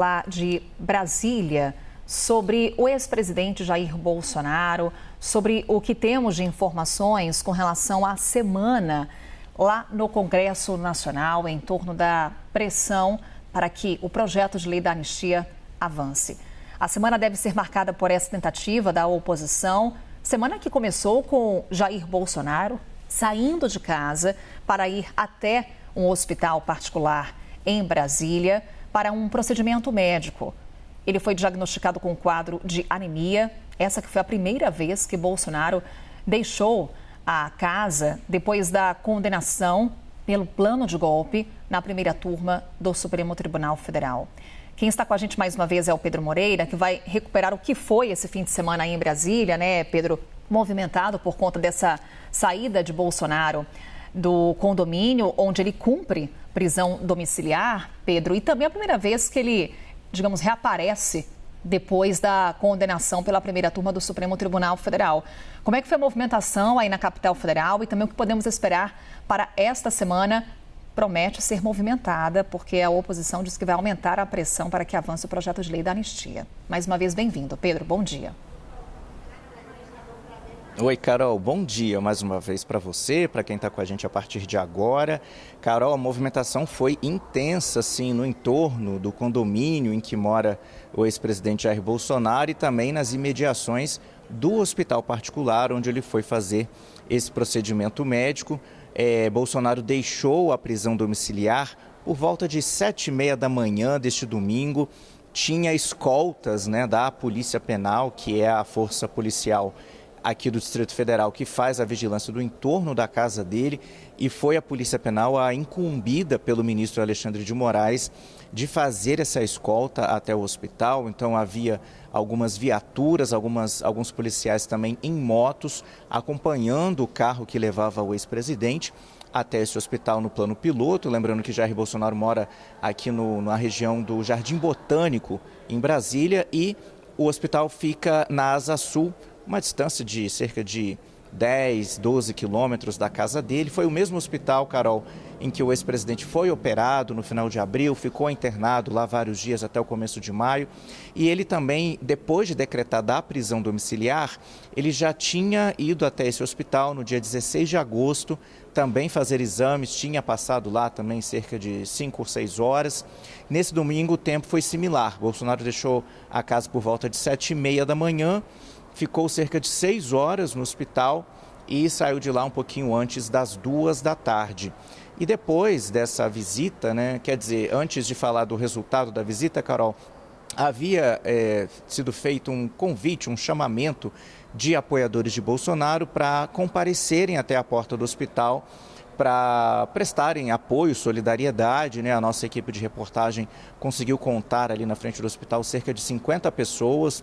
Lá de Brasília, sobre o ex-presidente Jair Bolsonaro, sobre o que temos de informações com relação à semana lá no Congresso Nacional em torno da pressão para que o projeto de lei da anistia avance. A semana deve ser marcada por essa tentativa da oposição, semana que começou com Jair Bolsonaro saindo de casa para ir até um hospital particular em Brasília para um procedimento médico. Ele foi diagnosticado com um quadro de anemia. Essa que foi a primeira vez que Bolsonaro deixou a casa depois da condenação pelo plano de golpe na primeira turma do Supremo Tribunal Federal. Quem está com a gente mais uma vez é o Pedro Moreira, que vai recuperar o que foi esse fim de semana aí em Brasília, né, Pedro? Movimentado por conta dessa saída de Bolsonaro do condomínio onde ele cumpre prisão domiciliar, Pedro, e também a primeira vez que ele, digamos, reaparece depois da condenação pela primeira turma do Supremo Tribunal Federal. Como é que foi a movimentação aí na capital federal e também o que podemos esperar para esta semana? Promete ser movimentada, porque a oposição diz que vai aumentar a pressão para que avance o projeto de lei da anistia. Mais uma vez, bem-vindo. Pedro, bom dia. Oi, Carol, bom dia mais uma vez para você, para quem está com a gente a partir de agora. Carol, a movimentação foi intensa, sim, no entorno do condomínio em que mora o ex-presidente Jair Bolsonaro e também nas imediações do hospital particular onde ele foi fazer esse procedimento médico. Bolsonaro deixou a prisão domiciliar por volta de 7h30 da manhã deste domingo. Tinha escoltas, né, da Polícia Penal, que é a força policial aqui do Distrito Federal, que faz a vigilância do entorno da casa dele, e foi a Polícia Penal a incumbida pelo ministro Alexandre de Moraes de fazer essa escolta até o hospital. Então havia algumas viaturas, alguns policiais também em motos, acompanhando o carro que levava o ex-presidente até esse hospital no plano piloto. Lembrando que Jair Bolsonaro mora aqui na região do Jardim Botânico, em Brasília, e o hospital fica na Asa Sul, uma distância de cerca de 10, 12 quilômetros da casa dele. Foi o mesmo hospital, Carol, em que o ex-presidente foi operado no final de abril, ficou internado lá vários dias até o começo de maio. E ele também, depois de decretada a prisão domiciliar, ele já tinha ido até esse hospital no dia 16 de agosto, também fazer exames, tinha passado lá também cerca de 5 ou 6 horas. Nesse domingo o tempo foi similar. Bolsonaro deixou a casa por volta de 7h30 da manhã, ficou cerca de 6 horas no hospital e saiu de lá um pouquinho antes das 2 da tarde. E depois dessa visita, né, quer dizer, antes de falar do resultado da visita, Carol, havia sido feito um convite, um chamamento de apoiadores de Bolsonaro para comparecerem até a porta do hospital para prestarem apoio, solidariedade, né? A nossa equipe de reportagem conseguiu contar ali na frente do hospital cerca de 50 pessoas,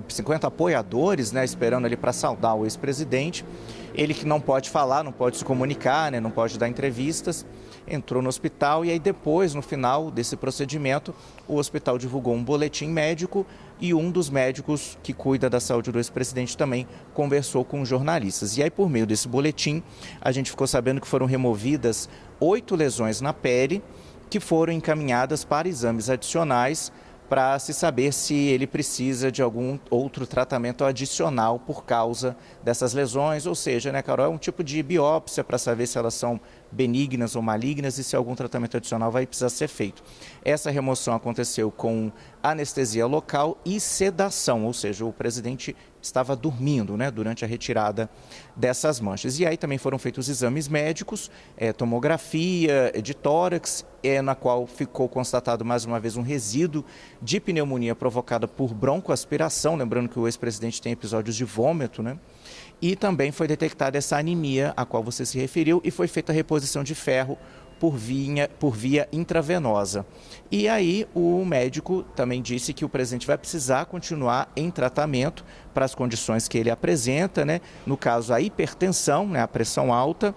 50 apoiadores, né, esperando ali para saudar o ex-presidente. Ele que não pode falar, não pode se comunicar, né, não pode dar entrevistas, entrou no hospital e aí depois, no final desse procedimento, o hospital divulgou um boletim médico e um dos médicos que cuida da saúde do ex-presidente também conversou com jornalistas. E aí, por meio desse boletim, a gente ficou sabendo que foram removidas 8 lesões na pele que foram encaminhadas para exames adicionais para se saber se ele precisa de algum outro tratamento adicional por causa dessas lesões, ou seja, né, Carol, é um tipo de biópsia para saber se elas são benignas ou malignas e se algum tratamento adicional vai precisar ser feito. Essa remoção aconteceu com anestesia local e sedação, ou seja, o presidente estava dormindo, né, durante a retirada dessas manchas. E aí também foram feitos exames médicos, tomografia de tórax, na qual ficou constatado mais uma vez um resíduo de pneumonia provocada por broncoaspiração, lembrando que o ex-presidente tem episódios de vômito, né? E também foi detectada essa anemia a qual você se referiu e foi feita a reposição de ferro por via intravenosa. E aí o médico também disse que o presidente vai precisar continuar em tratamento para as condições que ele apresenta, né? No caso, a hipertensão, né? A pressão alta,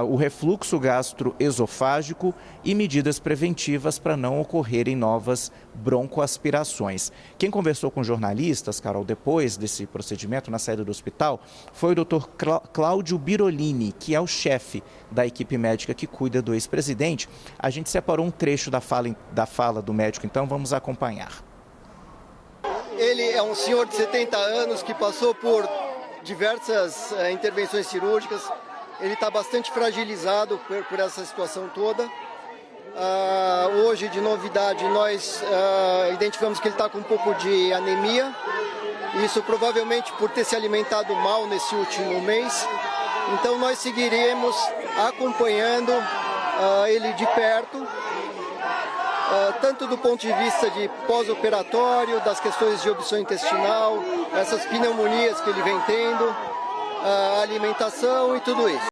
o refluxo gastroesofágico e medidas preventivas para não ocorrerem novas broncoaspirações. Quem conversou com jornalistas, Carol, depois desse procedimento, na saída do hospital, foi o Dr. Cláudio Birolini, que é o chefe da equipe médica que cuida do ex-presidente. A gente separou um trecho da fala do médico, então vamos acompanhar. Ele é um senhor de 70 anos que passou por diversas intervenções cirúrgicas. Ele está bastante fragilizado por essa situação toda. Hoje, de novidade, nós identificamos que ele está com um pouco de anemia. Isso provavelmente por ter se alimentado mal nesse último mês. Então nós seguiremos acompanhando ele de perto, tanto do ponto de vista de pós-operatório, das questões de obstrução intestinal, essas pneumonias que ele vem tendo, a alimentação e tudo isso.